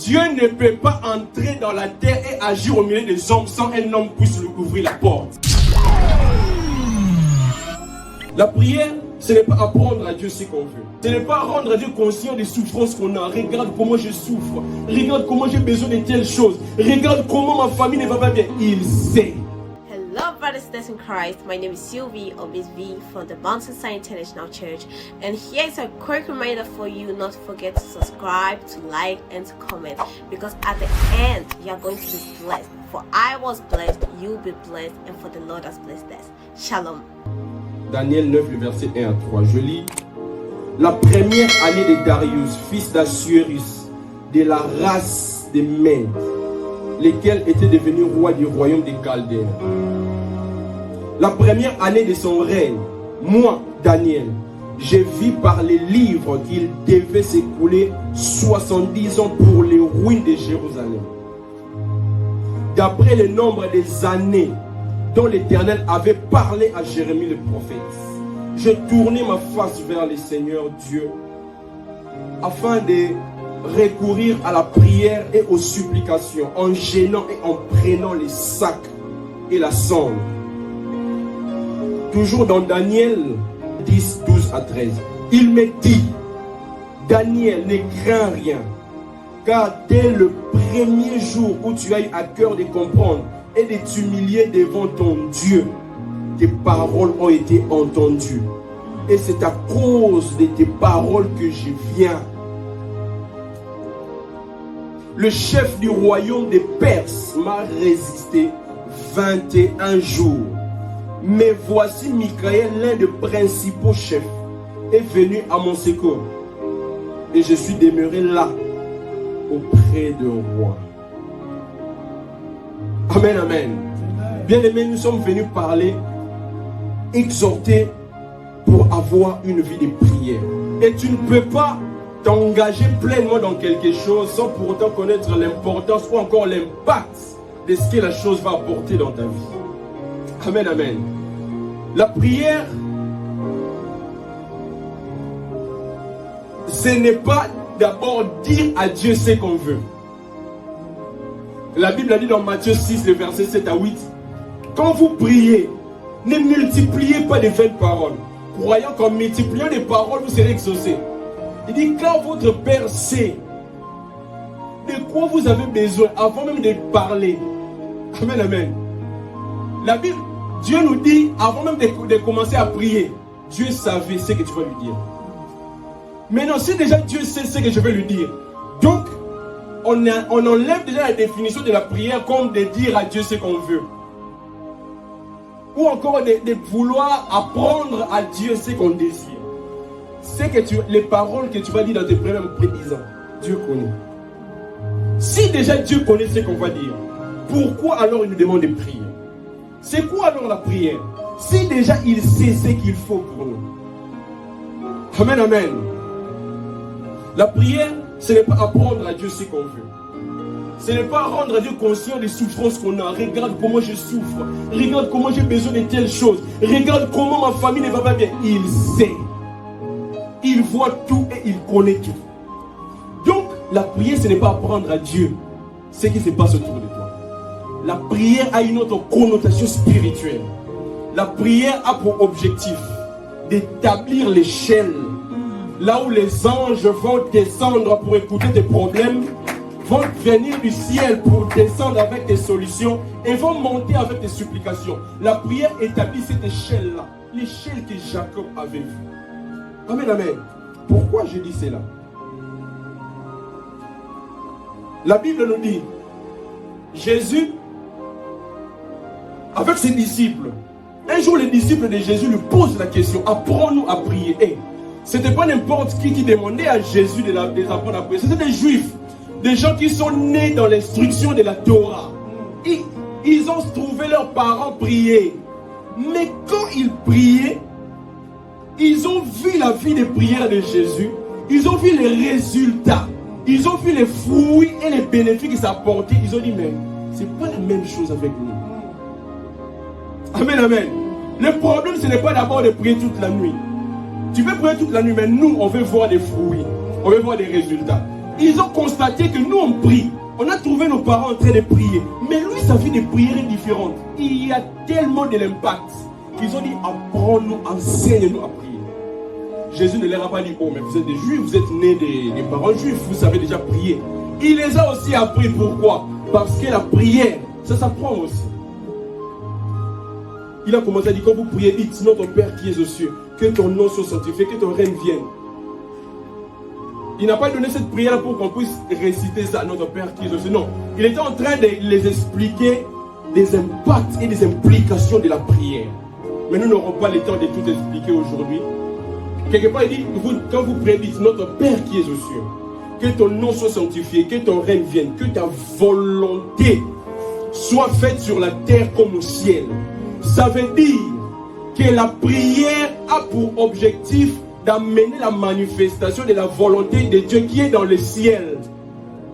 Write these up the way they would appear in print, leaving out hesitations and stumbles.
Dieu ne peut pas entrer dans la terre et agir au milieu des hommes sans un homme puisse lui ouvrir la porte. La prière, ce n'est pas apprendre à Dieu ce qu'on veut. Ce n'est pas rendre à Dieu conscient des souffrances qu'on a. Regarde comment je souffre. Regarde comment j'ai besoin de telles choses. Regarde comment ma famille ne va pas bien. Il sait. Hello, brothers and sisters in Christ. My name is Sylvie of V from the Mountainside International Church, and here's a quick reminder for you not to forget to subscribe, to like, and to comment, because at the end you are going to be blessed. For I was blessed, you'll be blessed, and for the Lord has blessed us. Shalom. Daniel 9, le verset 1 à 3. Je lis. La première année de Darius, fils d'Assuérus, de la race des Mèdes, lesquels étaient devenus rois du royaume des Chaldéens. La première année de son règne, moi, Daniel, j'ai vu par les livres qu'il devait s'écouler 70 ans pour les ruines de Jérusalem. D'après le nombre des années dont l'Éternel avait parlé à Jérémie le prophète, je tournai ma face vers le Seigneur Dieu afin de recourir à la prière et aux supplications en gênant et en prenant les sacs et la cendre. Toujours dans Daniel 10, 12 à 13. Il me dit, Daniel, ne crains rien, car dès le premier jour où tu as eu à cœur de comprendre et de t'humilier devant ton Dieu, tes paroles ont été entendues. Et c'est à cause de tes paroles que je viens. Le chef du royaume des Perses m'a résisté 21 jours. Mais voici Michaël, l'un des principaux chefs, est venu à mon secours. Et je suis demeuré là, auprès du roi. Amen, amen. Bien-aimés, nous sommes venus parler, exhorter pour avoir une vie de prière. Et tu ne peux pas t'engager pleinement dans quelque chose sans pour autant connaître l'importance ou encore l'impact de ce que la chose va apporter dans ta vie. Amen, amen. La prière, ce n'est pas d'abord dire à Dieu ce qu'on veut. La Bible a dit dans Matthieu 6, le verset 7 à 8, quand vous priez, ne multipliez pas de vaines paroles, croyant qu'en multipliant des paroles, vous serez exaucés. Il dit, quand votre Père sait de quoi vous avez besoin avant même de parler. Amen, amen. La Bible, Dieu nous dit, avant même de commencer à prier, Dieu savait ce que tu vas lui dire. Maintenant, si déjà Dieu sait ce que je vais lui dire, donc, on enlève déjà la définition de la prière comme de dire à Dieu ce qu'on veut. Ou encore de vouloir apprendre à Dieu ce qu'on désire. C'est que les paroles que tu vas dire dans tes prières prédisant, Dieu connaît. Si déjà Dieu connaît ce qu'on va dire, pourquoi alors il nous demande de prier? C'est quoi alors la prière? Si déjà il sait ce qu'il faut pour nous. Amen, amen. La prière, ce n'est pas apprendre à Dieu ce qu'on veut. Ce n'est pas rendre à Dieu conscient des souffrances qu'on a. Regarde comment je souffre. Regarde comment j'ai besoin de telles choses. Regarde comment ma famille ne va pas bien. Il sait. Il voit tout et il connaît tout. Donc, la prière, ce n'est pas apprendre à Dieu ce qui se passe autour de toi. La prière a une autre connotation spirituelle. La prière a pour objectif d'établir l'échelle. Là où les anges vont descendre pour écouter tes problèmes, vont venir du ciel pour descendre avec des solutions et vont monter avec des supplications. La prière établit cette échelle-là, l'échelle que Jacob avait vue. Amen, amen. Pourquoi je dis cela? La Bible nous dit, Jésus, avec ses disciples, un jour les disciples de Jésus lui posent la question, apprends-nous à prier. Hey, ce n'était pas n'importe qui demandait à Jésus de les apprendre à prier. C'était des juifs, des gens qui sont nés dans l'instruction de la Torah. Ils ont trouvé leurs parents prier. Mais quand ils priaient, ils ont vu la vie de prière de Jésus. Ils ont vu les résultats. Ils ont vu les fruits et les bénéfices que ça apportait. Ils ont dit, mais c'est pas la même chose avec nous. Amen, amen. Le problème, ce n'est pas d'abord de prier toute la nuit. Tu peux prier toute la nuit, mais nous, on veut voir des fruits. On veut voir des résultats. Ils ont constaté que nous on prie. On a trouvé nos parents en train de prier. Mais lui, sa vie de prière est différente. Il y a tellement de l'impact qu'ils ont dit, apprends-nous, enseigne-nous à prier. Jésus ne leur a pas dit, oh mais vous êtes des juifs, vous êtes nés des parents juifs, vous savez déjà prier. Il les a aussi appris. Pourquoi? Parce que la prière, ça s'apprend aussi. Il a commencé à dire, quand vous priez, dites, notre Père qui est aux cieux, que ton nom soit sanctifié, que ton règne vienne. Il n'a pas donné cette prière pour qu'on puisse réciter ça à notre Père qui est aux cieux. Non, il était en train de les expliquer des impacts et des implications de la prière. Mais nous n'aurons pas le temps de tout expliquer aujourd'hui. Quelque part, il dit, quand vous priez, dites, notre Père qui est aux cieux, que ton nom soit sanctifié, que ton règne vienne, que ta volonté soit faite sur la terre comme au ciel. Ça veut dire que la prière a pour objectif d'amener la manifestation de la volonté de Dieu qui est dans le ciel,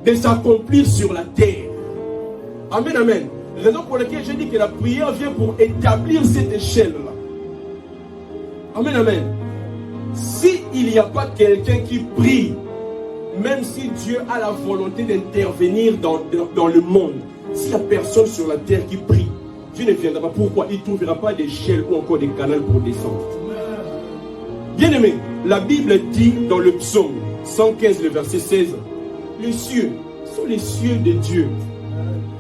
de s'accomplir sur la terre. Amen, amen. Raison pour laquelle j'ai dit que la prière vient pour établir cette échelle-là. Amen, amen. S'il n'y a pas quelqu'un qui prie, même si Dieu a la volonté d'intervenir dans le monde, s'il n'y a personne sur la terre qui prie, Dieu ne viendra pas. Pourquoi? Il ne trouvera pas d'échelle ou encore des canaux pour descendre. Bien-aimé, la Bible dit dans le psaume 115, le verset 16, les cieux sont les cieux de Dieu.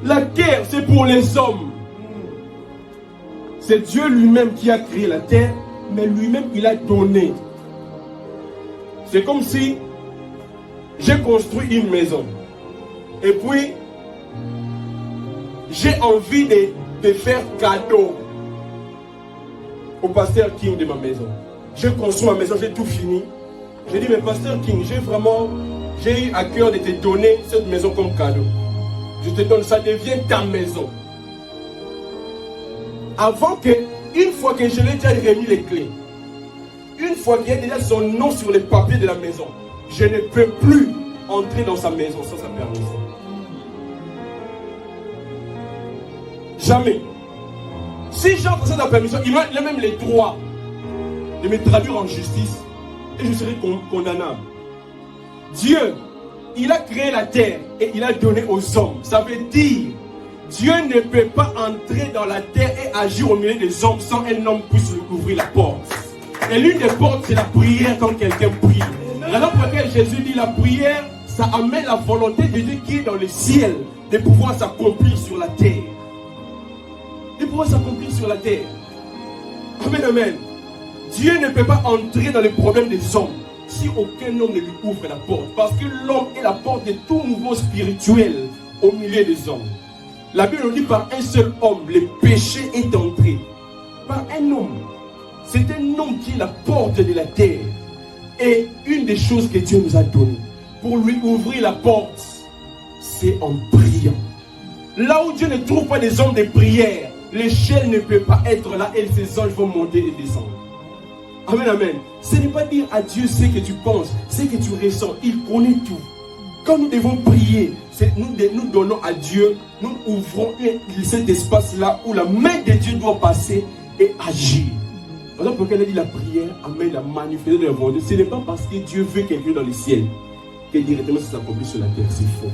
La terre, c'est pour les hommes. C'est Dieu lui-même qui a créé la terre, mais lui-même, il a donné. C'est comme si j'ai construit une maison. Et puis, j'ai envie de faire cadeau au pasteur King de ma maison. J'ai construit ma maison, j'ai tout fini. J'ai dit, mais pasteur King, j'ai eu à cœur de te donner cette maison comme cadeau. Je te donne, ça devient ta maison. Avant que, une fois que je l'ai déjà remis les clés, une fois qu'il y a déjà son nom sur les papiers de la maison, je ne peux plus entrer dans sa maison sans sa permission. Jamais. Si j'entre sans sa permission, il a même les droits de me traduire en justice et je serai condamnable. Dieu, il a créé la terre et il a donné aux hommes. Ça veut dire, Dieu ne peut pas entrer dans la terre et agir au milieu des hommes sans un homme puisse lui ouvrir la porte. Et l'une des portes, c'est la prière quand quelqu'un prie. Raison pour laquelle Jésus dit la prière, ça amène la volonté de Dieu qui est dans le ciel de pouvoir s'accomplir sur la terre. De pouvoir s'accomplir sur la terre. Amen, amen. Dieu ne peut pas entrer dans les problèmes des hommes si aucun homme ne lui ouvre la porte. Parce que l'homme est la porte de tout mouvement spirituel au milieu des hommes. La Bible nous dit par un seul homme, le péché est entré. Par un homme. C'est un homme qui est la porte de la terre. Et une des choses que Dieu nous a données pour lui ouvrir la porte, c'est en priant. Là où Dieu ne trouve pas des hommes de prière, l'échelle ne peut pas être là et ses anges vont monter et descendre. Amen, amen. Ce n'est pas dire à Dieu ce que tu penses, ce que tu ressens. Il connaît tout. Quand nous devons prier, nous donnons à Dieu, nous ouvrons cet espace-là où la main de Dieu doit passer et agir. Voilà pourquoi elle a dit la prière amène la manifestation de la volonté. Ce n'est pas parce que Dieu veut quelqu'un dans le ciel que directement ça s'accomplit sur la terre. C'est faux.